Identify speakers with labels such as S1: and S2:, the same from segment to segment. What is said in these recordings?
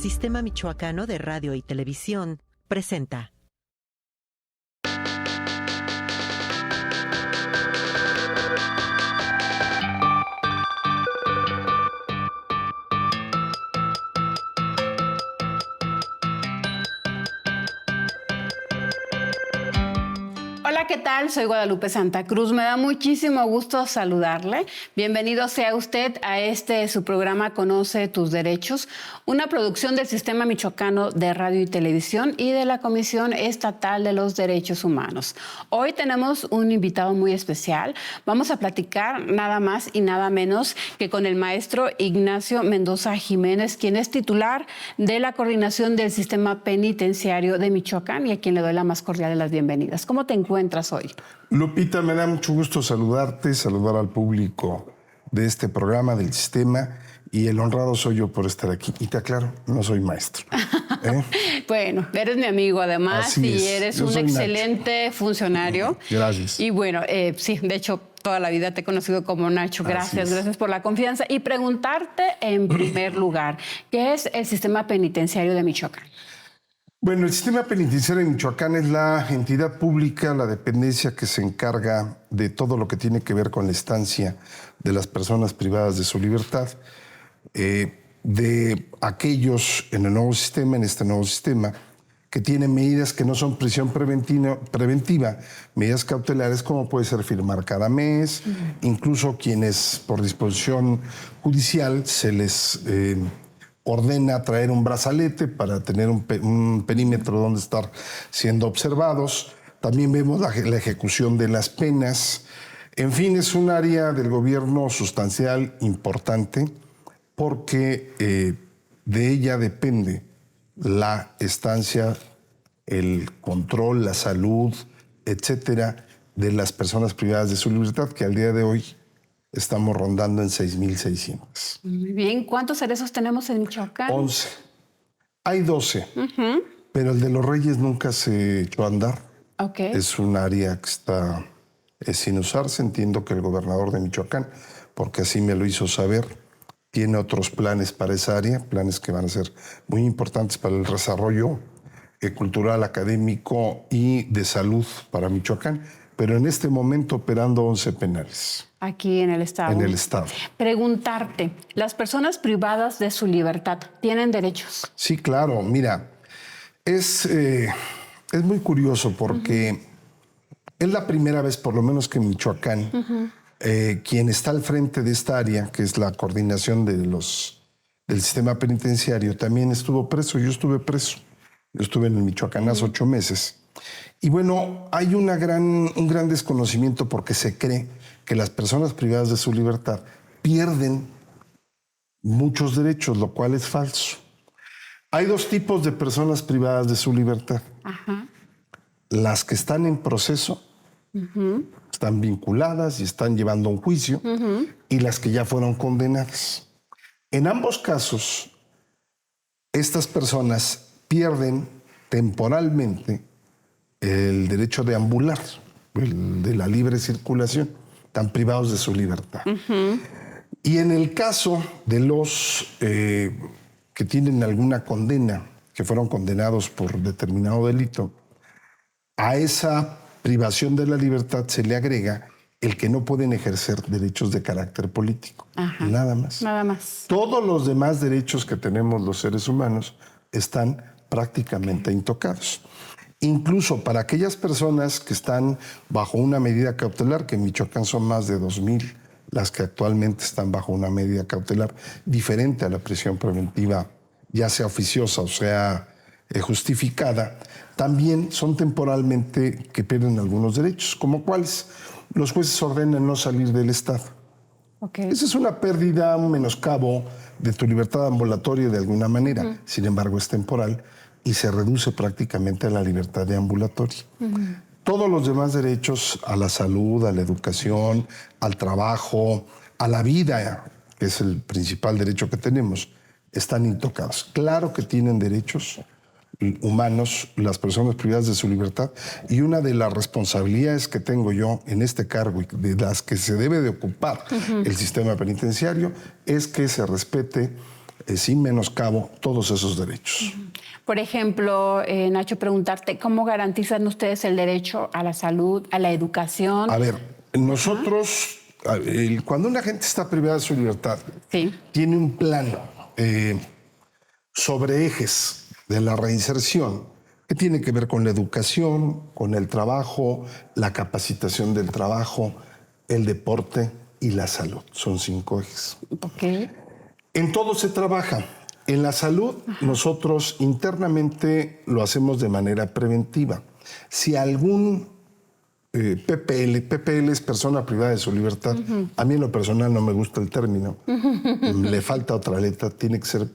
S1: Sistema Michoacano de Radio y Televisión presenta.
S2: Hola, ¿qué tal? Soy Guadalupe Santa Cruz. Me da muchísimo gusto saludarle. Bienvenido sea usted a su programa Conoce tus Derechos, una producción del Sistema Michoacano de Radio y Televisión y de la Comisión Estatal de los Derechos Humanos. Hoy tenemos un invitado muy especial. Vamos a platicar nada más y nada menos que con el maestro Ignacio Mendoza Jiménez, quien es titular de la Coordinación del Sistema Penitenciario de Michoacán y a quien le doy la más cordial de las bienvenidas. ¿Cómo te encuentras hoy?
S3: Lupita, me da mucho gusto saludarte, saludar al público de este programa del sistema, y el honrado soy yo por estar aquí. Y te aclaro, no soy maestro.
S2: Bueno, eres mi amigo además.
S3: Así
S2: y
S3: es.
S2: Eres
S3: Yo
S2: un
S3: soy
S2: excelente
S3: Nacho.
S2: funcionario.
S3: Gracias.
S2: Y bueno, sí, de hecho, toda la vida te he conocido como Nacho. Gracias por la confianza. Y preguntarte en primer lugar, ¿qué es el Sistema Penitenciario de Michoacán?
S3: Bueno, el Sistema Penitenciario de Michoacán es la entidad pública, la dependencia que se encarga de todo lo que tiene que ver con la estancia de las personas privadas de su libertad, de aquellos en el nuevo sistema, en este nuevo sistema, que tienen medidas que no son prisión preventiva, medidas cautelares como puede ser firmar cada mes, incluso quienes por disposición judicial se les ordena traer un brazalete para tener un perímetro donde estar siendo observados. También vemos la ejecución de las penas. En fin, es un área del gobierno sustancial, importante, porque de ella depende la estancia, el control, la salud, etcétera, de las personas privadas de su libertad, que al día de hoy estamos rondando en 6,600.
S2: Muy bien. ¿Cuántos cerezos tenemos en Michoacán?
S3: 11. Hay 12, pero el de los Reyes nunca se echó a andar.
S2: Okay.
S3: Es un área que está sin usarse. Entiendo que el gobernador de Michoacán, porque así me lo hizo saber, tiene otros planes para esa área, planes que van a ser muy importantes para el desarrollo cultural, académico y de salud para Michoacán, pero en este momento operando 11 penales.
S2: Aquí en el estado.
S3: En el estado.
S2: Preguntarte, ¿las personas privadas de su libertad tienen derechos?
S3: Sí, claro. Mira, es muy curioso porque es la primera vez, por lo menos que en Michoacán, quien está al frente de esta área, que es la coordinación del sistema penitenciario, también estuvo preso. Yo estuve preso. Yo estuve en el Michoacanazo 8 meses. Y bueno, hay un gran desconocimiento porque se cree que las personas privadas de su libertad pierden muchos derechos, lo cual es falso. Hay dos tipos de personas privadas de su libertad. Las que están en proceso, están vinculadas y están llevando un juicio, y las que ya fueron condenadas. En ambos casos, estas personas pierden temporalmente el derecho de ambular, el de la libre circulación, están privados de su libertad. Y en el caso de los que tienen alguna condena, que fueron condenados por determinado delito, a esa privación de la libertad se le agrega el que no pueden ejercer derechos de carácter político. Nada más.
S2: Nada más.
S3: Todos los demás derechos que tenemos los seres humanos están prácticamente intocados. Incluso para aquellas personas que están bajo una medida cautelar, que en Michoacán son más de 2,000 las que actualmente están bajo una medida cautelar diferente a la prisión preventiva, ya sea oficiosa o sea justificada, también son temporalmente que pierden algunos derechos, como cuáles. Los jueces ordenan no salir del Estado. Esa es una pérdida, un menoscabo de tu libertad ambulatoria de alguna manera. Sin embargo, es temporal y se reduce prácticamente a la libertad de ambulatoria. Todos los demás derechos a la salud, a la educación, al trabajo, a la vida, que es el principal derecho que tenemos, están intocados. Claro que tienen derechos humanos las personas privadas de su libertad, y una de las responsabilidades que tengo yo en este cargo y de las que se debe de ocupar el sistema penitenciario es que se respete sin menoscabo todos esos derechos.
S2: Por ejemplo, Nacho, preguntarte, ¿cómo garantizan ustedes el derecho a la salud, a la educación?
S3: A ver, nosotros, cuando una gente está privada de su libertad,
S2: Sí.
S3: tiene un plan sobre ejes de la reinserción que tiene que ver con la educación, con el trabajo, la capacitación del trabajo, el deporte y la salud. Son 5 ejes.
S2: Ok.
S3: En todo se trabaja. En la salud, nosotros internamente lo hacemos de manera preventiva. Si algún PPL es persona privada de su libertad, a mí en lo personal no me gusta el término, le falta otra letra, tiene que ser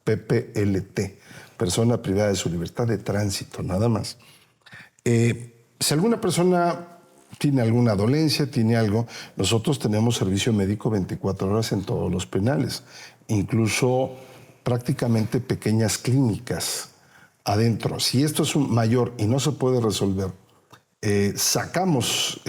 S3: PPLT, persona privada de su libertad de tránsito, nada más. Si alguna persona tiene alguna dolencia, tiene algo, nosotros tenemos servicio médico 24 horas en todos los penales, incluso prácticamente pequeñas clínicas adentro. Si esto es un mayor y no se puede resolver, extraemos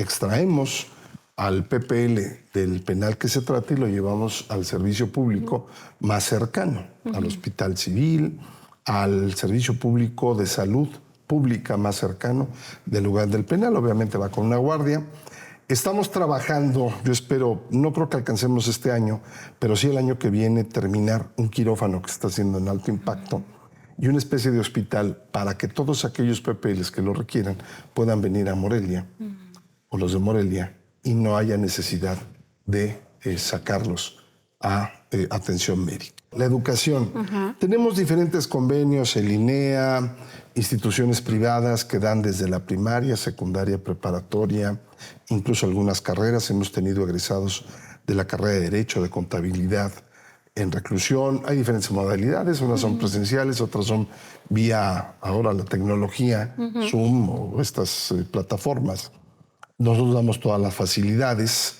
S3: al PPL del penal que se trata y lo llevamos al servicio público más cercano, al hospital civil, al servicio público de salud pública más cercano del lugar del penal. Obviamente va con una guardia. Estamos trabajando, yo espero, no creo que alcancemos este año, pero sí el año que viene terminar un quirófano que está haciendo en alto impacto y una especie de hospital para que todos aquellos PPLs que lo requieran puedan venir a Morelia o los de Morelia y no haya necesidad de sacarlos a atención médica. La educación. Tenemos diferentes convenios, el INEA, instituciones privadas que dan desde la primaria, secundaria, preparatoria, incluso algunas carreras. Hemos tenido egresados de la carrera de Derecho, de Contabilidad, en reclusión. Hay diferentes modalidades, unas son presenciales, otras son vía ahora la tecnología, Zoom o estas plataformas. Nosotros damos todas las facilidades.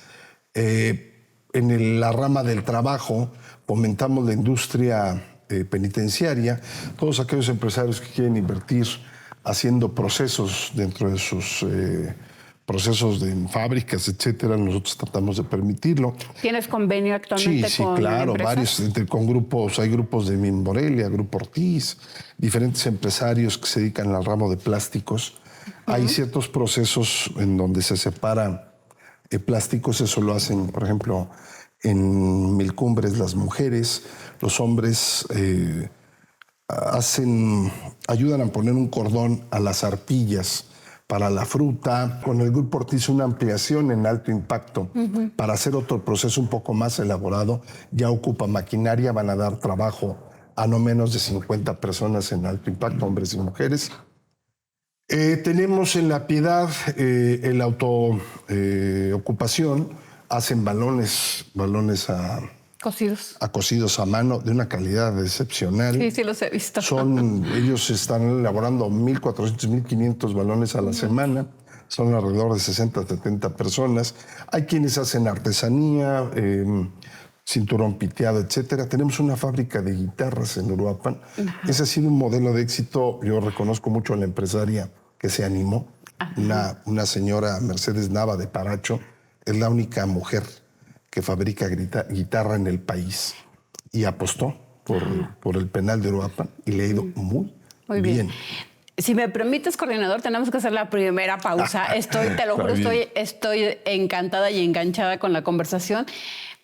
S3: En la rama del trabajo fomentamos la industria penitenciaria, todos aquellos empresarios que quieren invertir haciendo procesos dentro de sus procesos de fábricas, etcétera, nosotros tratamos de permitirlo.
S2: ¿Tienes convenio actualmente
S3: sí,
S2: con
S3: claro,
S2: empresas?
S3: varios, con grupos, hay grupos de Morelia, Grupo Ortiz, diferentes empresarios que se dedican al ramo de plásticos. Hay ciertos procesos en donde se separan plásticos, eso lo hacen, por ejemplo, en Milcumbres las mujeres, los hombres ayudan a poner un cordón a las arpillas para la fruta. Con el Grupo Ortiz una ampliación en alto impacto para hacer otro proceso un poco más elaborado. Ya ocupa maquinaria, van a dar trabajo a no menos de 50 personas en alto impacto, hombres y mujeres. Tenemos en La Piedad el autoocupación, hacen balones cosidos a mano de una calidad excepcional.
S2: Sí, los he visto.
S3: Ellos están elaborando 1,400, 1,500 balones a la semana. Son alrededor de 60, 70 personas. Hay quienes hacen artesanía, cinturón piteado, etcétera. Tenemos una fábrica de guitarras en Uruapan. Ese ha sido un modelo de éxito. Yo reconozco mucho a la empresaria que se animó. Una señora, Mercedes Nava de Paracho, es la única mujer que fabrica guitarra en el país y apostó por el penal de Uruapan y le ha ido muy bien.
S2: Si me permites, coordinador, tenemos que hacer la primera pausa. Te lo juro, estoy encantada y enganchada con la conversación,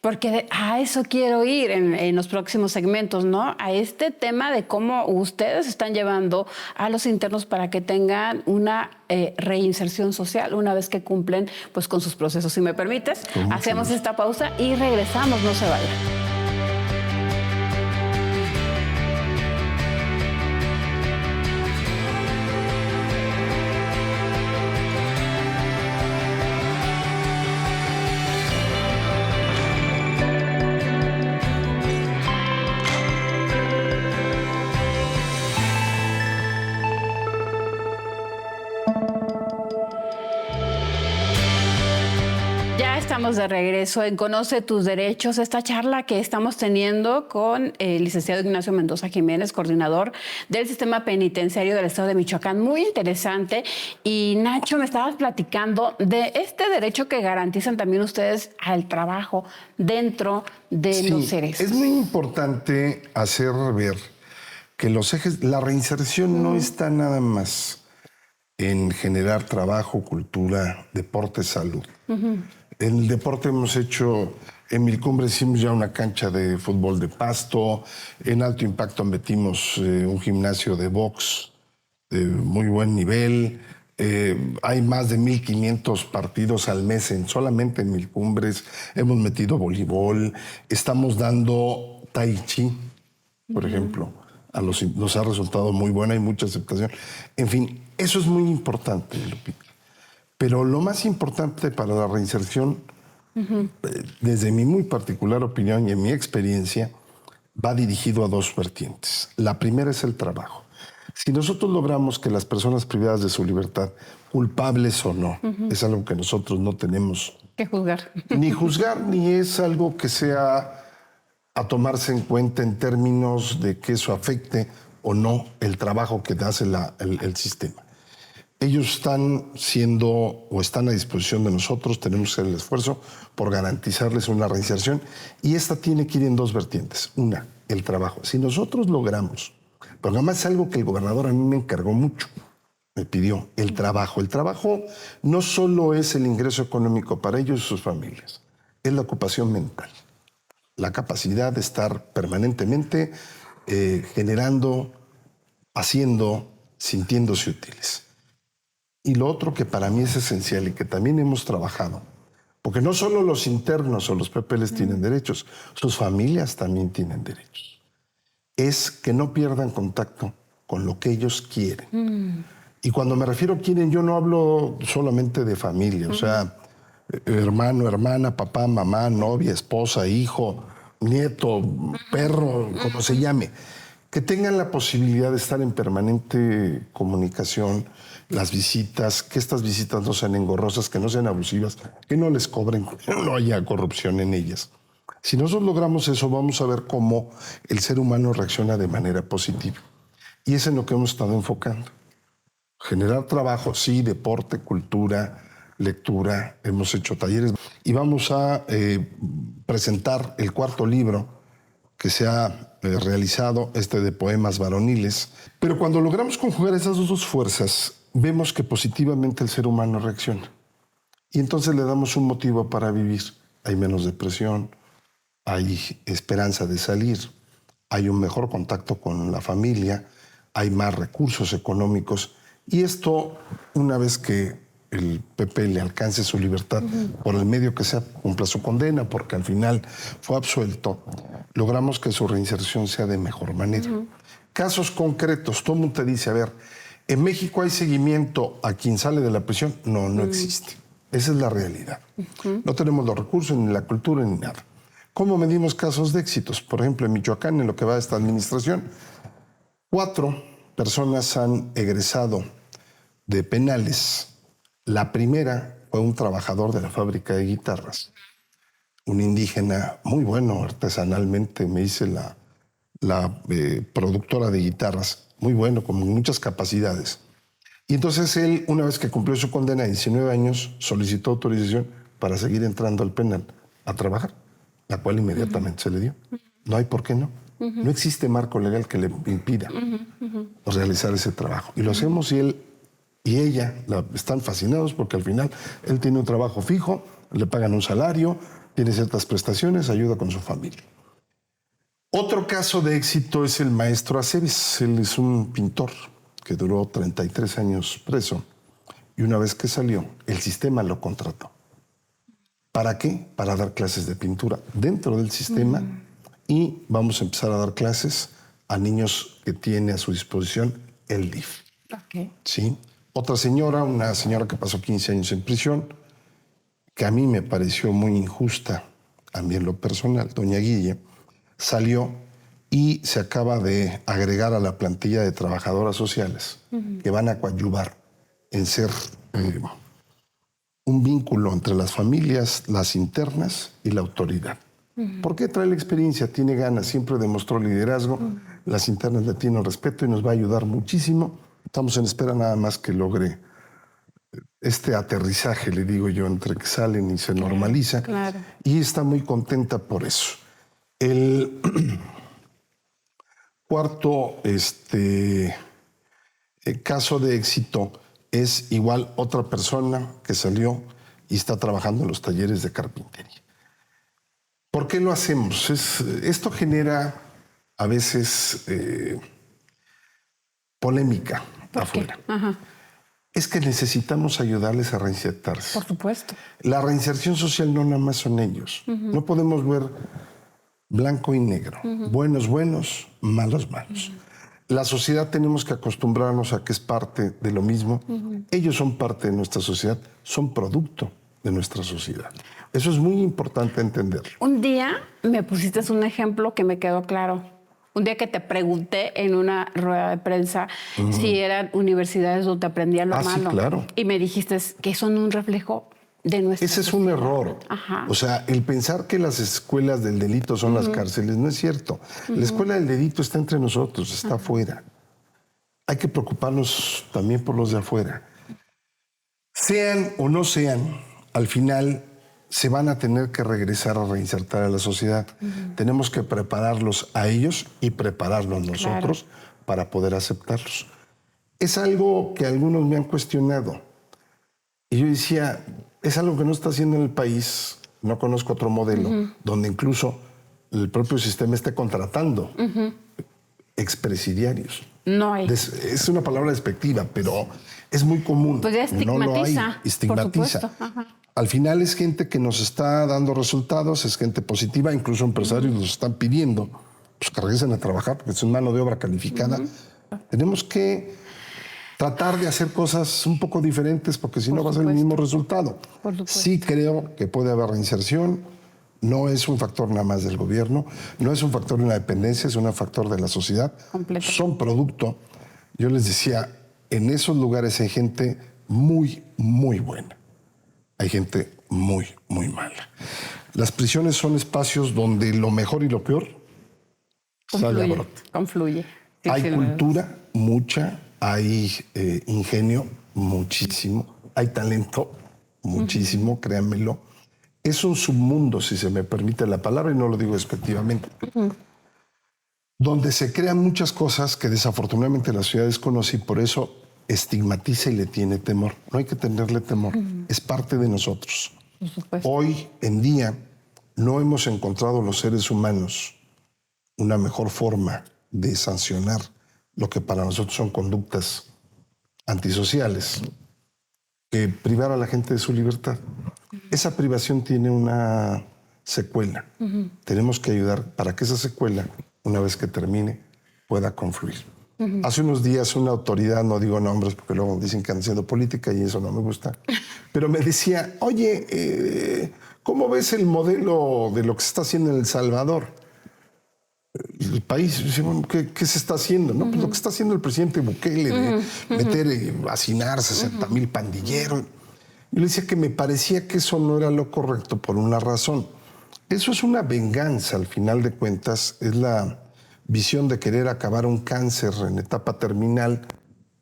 S2: porque a eso quiero ir en los próximos segmentos, ¿no? A este tema de cómo ustedes están llevando a los internos para que tengan una reinserción social una vez que cumplen pues, con sus procesos. Si me permites, hacemos esta pausa y regresamos, no se vayan. estamos de regreso en Conoce tus Derechos, esta charla que estamos teniendo con el licenciado Ignacio Mendoza Jiménez, coordinador del Sistema Penitenciario del Estado de Michoacán. Muy interesante. Y Nacho, me estabas platicando de este derecho que garantizan también ustedes al trabajo dentro de los cerezos.
S3: Es muy importante hacer ver que los ejes, la reinserción no está nada más en generar trabajo, cultura, deporte, salud. En el deporte hemos hecho, en Milcumbre hicimos ya una cancha de fútbol de pasto, en Alto Impacto metimos un gimnasio de box de muy buen nivel, hay más de 1,500 partidos al mes solamente en Milcumbres, hemos metido voleibol, estamos dando tai chi, por ejemplo, nos ha resultado muy bueno, hay mucha aceptación. En fin, eso es muy importante, Lupita. Pero lo más importante para la reinserción, desde mi muy particular opinión y en mi experiencia, va dirigido a dos vertientes. La primera es el trabajo. Si nosotros logramos que las personas privadas de su libertad, culpables o no, es algo que nosotros no tenemos
S2: que juzgar.
S3: Ni juzgar, ni es algo que sea a tomarse en cuenta en términos de que eso afecte o no el trabajo que hace el sistema. Ellos están siendo o están a disposición de nosotros, tenemos que hacer el esfuerzo por garantizarles una reinserción y esta tiene que ir en dos vertientes. Una, el trabajo. Si nosotros logramos, pero además es algo que el gobernador a mí me encargó mucho, me pidió, el trabajo. El trabajo no solo es el ingreso económico para ellos y sus familias, es la ocupación mental, la capacidad de estar permanentemente generando, haciendo, sintiéndose útiles. Y lo otro que para mí es esencial y que también hemos trabajado, porque no solo los internos o los PPLs tienen derechos, sus familias también tienen derechos, es que no pierdan contacto con lo que ellos quieren. Y cuando me refiero a quieren, yo no hablo solamente de familia, o sea, hermano, hermana, papá, mamá, novia, esposa, hijo, nieto, perro, como se llame, que tengan la posibilidad de estar en permanente comunicación, las visitas, que estas visitas no sean engorrosas, que no sean abusivas, que no les cobren, que no haya corrupción en ellas. Si nosotros logramos eso, vamos a ver cómo el ser humano reacciona de manera positiva. Y es en lo que hemos estado enfocando. Generar trabajo, sí, deporte, cultura, lectura, hemos hecho talleres y vamos a presentar el cuarto libro que se ha realizado, de poemas varoniles. Pero cuando logramos conjugar esas dos fuerzas, vemos que positivamente el ser humano reacciona. Y entonces le damos un motivo para vivir. Hay menos depresión, hay esperanza de salir, hay un mejor contacto con la familia, hay más recursos económicos. Y esto, una vez que el PP le alcance su libertad por el medio que sea, cumpla su condena, porque al final fue absuelto, logramos que su reinserción sea de mejor manera. Casos concretos, todo el mundo te dice, a ver, ¿en México hay seguimiento a quien sale de la prisión? No, no existe. Esa es la realidad. No tenemos los recursos, ni la cultura, ni nada. ¿Cómo medimos casos de éxitos? Por ejemplo, en Michoacán, en lo que va de esta administración, 4 personas han egresado de penales. La primera fue un trabajador de la fábrica de guitarras, un indígena muy bueno artesanalmente, me dice la productora de guitarras, muy bueno, con muchas capacidades. Y entonces él, una vez que cumplió su condena de 19 años, solicitó autorización para seguir entrando al penal a trabajar, la cual inmediatamente se le dio. No hay por qué no. No existe marco legal que le impida realizar ese trabajo. Y lo hacemos y él y ella están fascinados porque al final él tiene un trabajo fijo, le pagan un salario, tiene ciertas prestaciones, ayuda con su familia. Otro caso de éxito es el maestro Aceves. Él es un pintor que duró 33 años preso y una vez que salió, el sistema lo contrató. ¿Para qué? Para dar clases de pintura dentro del sistema y vamos a empezar a dar clases a niños que tiene a su disposición el DIF.
S2: Okay.
S3: ¿Sí? Otra señora, una señora que pasó 15 años en prisión, que a mí me pareció muy injusta, a mí en lo personal, doña Guille, salió y se acaba de agregar a la plantilla de trabajadoras sociales que van a coadyuvar en ser un vínculo entre las familias, las internas y la autoridad. ¿Por qué? Trae la experiencia, tiene ganas, siempre demostró liderazgo, las internas le tienen respeto y nos va a ayudar muchísimo. Estamos en espera nada más que logre este aterrizaje, le digo yo, entre que salen y se normaliza.
S2: Claro.
S3: Y está muy contenta por eso. El cuarto caso de éxito es igual otra persona que salió y está trabajando en los talleres de carpintería. ¿Por qué lo hacemos? Esto genera a veces polémica afuera.
S2: Ajá.
S3: Es que necesitamos ayudarles a reinsertarse.
S2: Por supuesto.
S3: La reinserción social no nada más son ellos. No podemos ver blanco y negro. Buenos, buenos, malos, malos. La sociedad tenemos que acostumbrarnos a que es parte de lo mismo. Ellos son parte de nuestra sociedad, son producto de nuestra sociedad. Eso es muy importante entenderlo.
S2: Un día me pusiste un ejemplo que me quedó claro. Un día que te pregunté en una rueda de prensa si eran universidades donde aprendían lo malo.
S3: Sí, claro.
S2: Y me dijiste que son un reflejo de nuestra
S3: Ese es
S2: sociedad.
S3: un error.
S2: Ajá.
S3: O sea, el pensar que las escuelas del delito son las cárceles no es cierto. La escuela del delito está entre nosotros, está afuera. Hay que preocuparnos también por los de afuera. Sean o no sean, al final se van a tener que regresar a reinsertar a la sociedad. Tenemos que prepararlos a ellos y prepararlos nosotros para poder aceptarlos. Es algo que algunos me han cuestionado. Y yo decía, es algo que no está haciendo en el país. No conozco otro modelo donde incluso el propio sistema esté contratando expresidiarios.
S2: No hay.
S3: Es una palabra despectiva, pero es muy común.
S2: Pues ya
S3: No lo hay.
S2: estigmatiza.
S3: Estigmatiza.
S2: Por supuesto. Ajá.
S3: Al final es gente que nos está dando resultados, es gente positiva, incluso empresarios nos están pidiendo pues, que regresen a trabajar porque es una mano de obra calificada. Tenemos que tratar de hacer cosas un poco diferentes porque si no va a ser el mismo resultado.
S2: Por supuesto.
S3: Sí creo que puede haber reinserción, no es un factor nada más del gobierno, no es un factor de una dependencia, es un factor de la sociedad.
S2: Completo.
S3: Son producto. Yo les decía, en esos lugares hay gente muy, muy buena. Hay gente muy, muy mala. Las prisiones son espacios donde lo mejor y lo peor sale a brote.
S2: Confluye. Sí,
S3: Hay
S2: sí,
S3: cultura, mucha. Hay ingenio, muchísimo. Hay talento, muchísimo, créanmelo. Es un submundo, si se me permite la palabra, y no lo digo despectivamente, donde se crean muchas cosas que desafortunadamente la sociedad desconoce y por eso estigmatiza y le tiene temor. No hay que tenerle temor, es parte de nosotros.
S2: Por supuesto.
S3: Hoy en día no hemos encontrado los seres humanos una mejor forma de sancionar lo que para nosotros son conductas antisociales que privar a la gente de su libertad. Esa privación tiene una secuela. Tenemos que ayudar para que esa secuela, una vez que termine, pueda confluir. Hace unos días una autoridad, no digo nombres porque luego dicen que andan haciendo política y eso no me gusta, pero me decía, oye, ¿cómo ves el modelo de lo que se está haciendo en El Salvador? El país, ¿qué se está haciendo? No, pues lo que está haciendo el presidente Bukele, de meter, hacinar 60,000 pandilleros. Yo le decía que me parecía que eso no era lo correcto por una razón. Eso es una venganza, al final de cuentas, es la visión de querer acabar un cáncer en etapa terminal,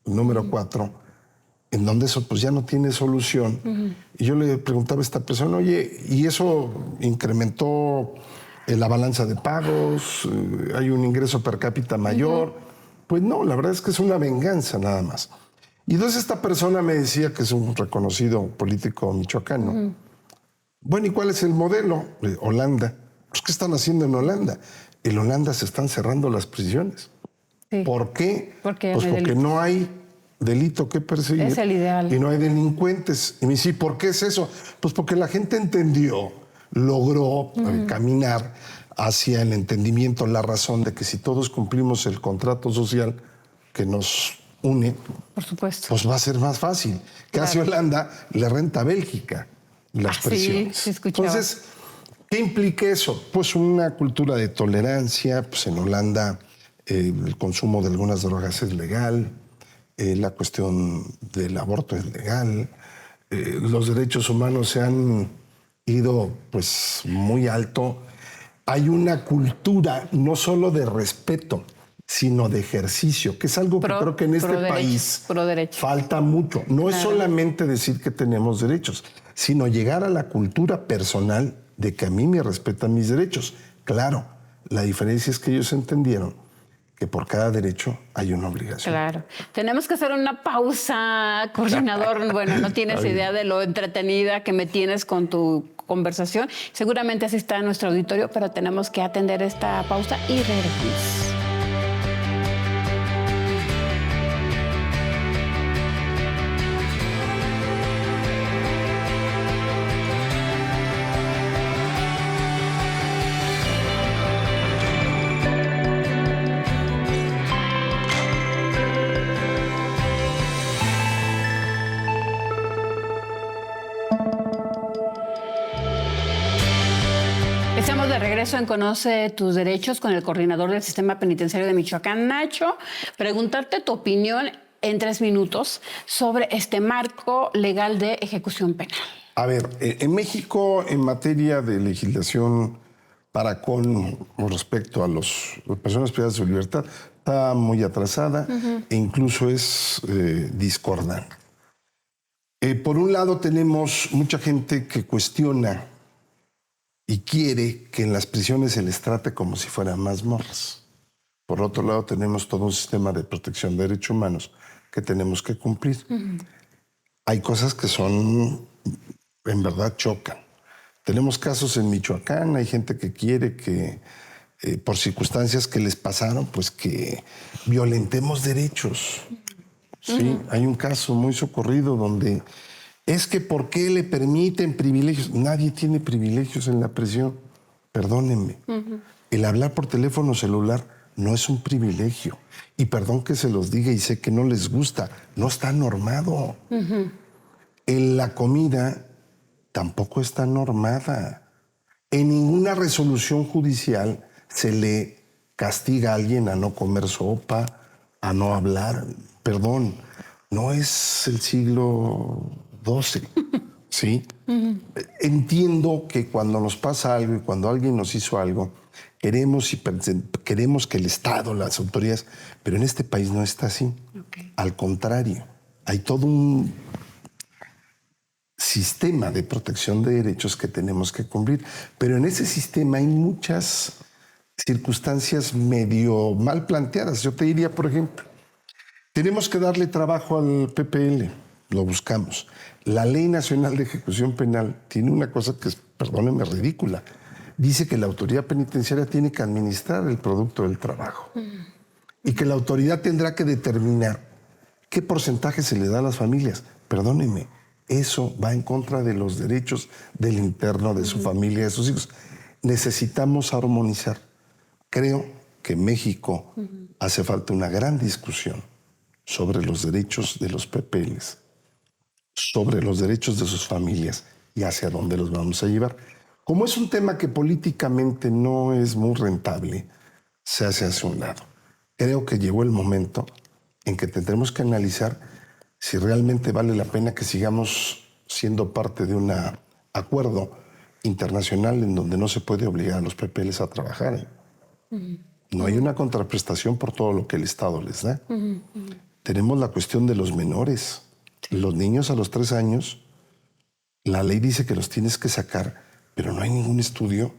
S3: número 4, en donde eso pues ya no tiene solución. Y yo le preguntaba a esta persona, oye, ¿y eso incrementó la balanza de pagos? ¿Hay un ingreso per cápita mayor? Pues no, la verdad es que es una venganza nada más. Y entonces esta persona me decía, que es un reconocido político michoacano, bueno, ¿y cuál es el modelo? Holanda. Pues, ¿qué están haciendo en Holanda? En Holanda se están cerrando las prisiones.
S2: Sí.
S3: ¿Por qué?
S2: Porque
S3: pues
S2: no hay
S3: porque
S2: delito.
S3: no hay delito que perseguir.
S2: Es el ideal.
S3: Y no hay delincuentes. Y me dice, ¿por qué es eso? Pues porque la gente entendió, logró caminar hacia el entendimiento, la razón de que si todos cumplimos el contrato social que nos une,
S2: Por supuesto.
S3: pues va a ser más fácil. ¿Qué hace Holanda? Le renta a Bélgica las prisiones.
S2: Sí, escuchaba.
S3: Entonces, ¿qué implica eso? Pues una cultura de tolerancia. Pues en Holanda el consumo de algunas drogas es legal, la cuestión del aborto es legal, los derechos humanos se han ido pues muy alto. Hay una cultura no solo de respeto, sino de ejercicio, que es algo que creo que en este país falta mucho. No es solamente decir que tenemos derechos, sino llegar a la cultura personal de que a mí me respetan mis derechos. Claro, la diferencia es que ellos entendieron que por cada derecho hay una obligación.
S2: Claro. Tenemos que hacer una pausa, coordinador. Bueno, no tienes idea de lo entretenida que me tienes con tu conversación. Seguramente así está nuestro auditorio, pero tenemos que atender esta pausa y regresamos. Estamos de regreso en Conoce tus Derechos con el coordinador del Sistema Penitenciario de Michoacán, Nacho. Preguntarte tu opinión en 3 minutos sobre este marco legal de ejecución penal.
S3: A ver, en México, en materia de legislación con respecto a las personas privadas de su libertad, está muy atrasada e incluso es discordante. Por un lado, tenemos mucha gente que cuestiona y quiere que en las prisiones se les trate como si fueran mazmorras. Por otro lado, tenemos todo un sistema de protección de derechos humanos que tenemos que cumplir. Hay cosas que en verdad, chocan. Tenemos casos en Michoacán, hay gente que quiere que, por circunstancias que les pasaron, pues que violentemos derechos. Sí, hay un caso muy socorrido donde es que ¿por qué le permiten privilegios? Nadie tiene privilegios en la prisión. Perdónenme. El hablar por teléfono celular no es un privilegio. Y perdón que se los diga y sé que no les gusta. No está normado. En la comida tampoco está normada. En ninguna resolución judicial se le castiga a alguien a no comer sopa, a no hablar. Perdón, no es el siglo XII, ¿sí? Entiendo que cuando nos pasa algo y cuando alguien nos hizo algo, queremos que el Estado, las autoridades, pero en este país no está así. Al contrario, hay todo un sistema de protección de derechos que tenemos que cumplir, pero en ese sistema hay muchas circunstancias medio mal planteadas. Yo te diría, por ejemplo, tenemos que darle trabajo al PPL, lo buscamos. La Ley Nacional de Ejecución Penal tiene una cosa que es, perdónenme, ridícula. Dice que la autoridad penitenciaria tiene que administrar el producto del trabajo y que la autoridad tendrá que determinar qué porcentaje se le da a las familias. Perdónenme, eso va en contra de los derechos del interno, de su familia, de sus hijos. Necesitamos armonizar. Creo que en México hace falta una gran discusión sobre los derechos de los PPLs, sobre los derechos de sus familias y hacia dónde los vamos a llevar. Como es un tema que políticamente no es muy rentable, se hace hacia un lado. Creo que llegó el momento en que tendremos que analizar si realmente vale la pena que sigamos siendo parte de un acuerdo internacional en donde no se puede obligar a los PPLs a trabajar. No hay una contraprestación por todo lo que el Estado les da. Tenemos la cuestión de los menores. Los niños a los 3 años, la ley dice que los tienes que sacar, pero no hay ningún estudio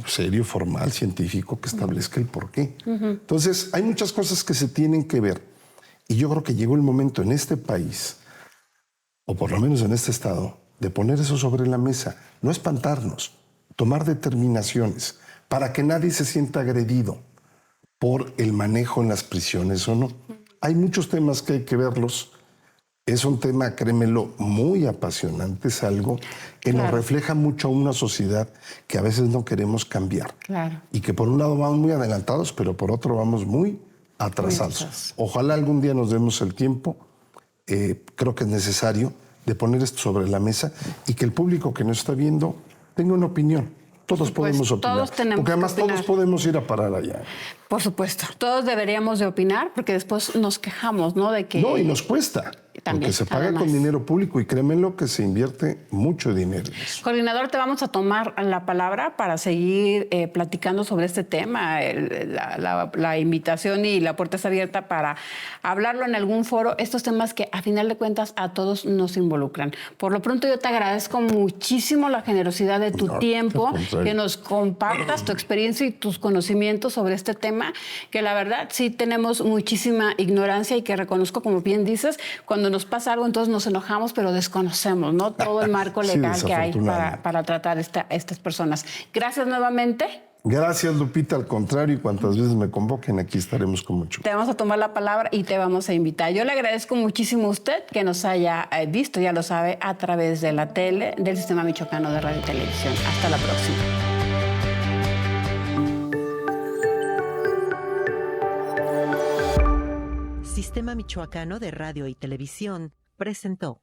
S3: serio, formal, científico que establezca el porqué. Entonces, hay muchas cosas que se tienen que ver. Y yo creo que llegó el momento en este país, o por lo menos en este estado, de poner eso sobre la mesa. No espantarnos, tomar determinaciones para que nadie se sienta agredido por el manejo en las prisiones o no. Hay muchos temas que hay que verlos. Es un tema, créemelo, muy apasionante. Es algo que nos refleja mucho a una sociedad que a veces no queremos cambiar. Y que por un lado vamos muy adelantados, pero por otro vamos muy atrasados. Ojalá algún día nos demos el tiempo, creo que es necesario, de poner esto sobre la mesa y que el público que nos está viendo tenga una opinión. Todos podemos opinar.
S2: Todos tenemos
S3: porque además todos podemos ir a parar allá.
S2: Por supuesto. Todos deberíamos de opinar porque después nos quejamos, ¿no? De que...
S3: No, y nos cuesta. Porque se paga con dinero público y créemelo que se invierte mucho dinero en eso.
S2: Coordinador, te vamos a tomar la palabra para seguir platicando sobre este tema. La invitación y la puerta está abierta para hablarlo en algún foro. Estos temas que a final de cuentas a todos nos involucran. Por lo pronto yo te agradezco muchísimo la generosidad de tu tiempo, que nos compartas tu experiencia y tus conocimientos sobre este tema, que la verdad sí tenemos muchísima ignorancia y que reconozco, como bien dices, cuando nos pasa algo entonces nos enojamos, pero desconocemos, ¿no? Todo el marco legal que hay para tratar estas personas. Gracias nuevamente.
S3: Gracias, Lupita. Al contrario, y cuantas veces me convoquen, aquí estaremos con mucho.
S2: Te vamos a tomar la palabra y te vamos a invitar. Yo le agradezco muchísimo a usted que nos haya visto, ya lo sabe, a través de la tele, del Sistema Michoacano de Radio y Televisión. Hasta la próxima.
S1: Sistema Michoacano de Radio y Televisión presentó.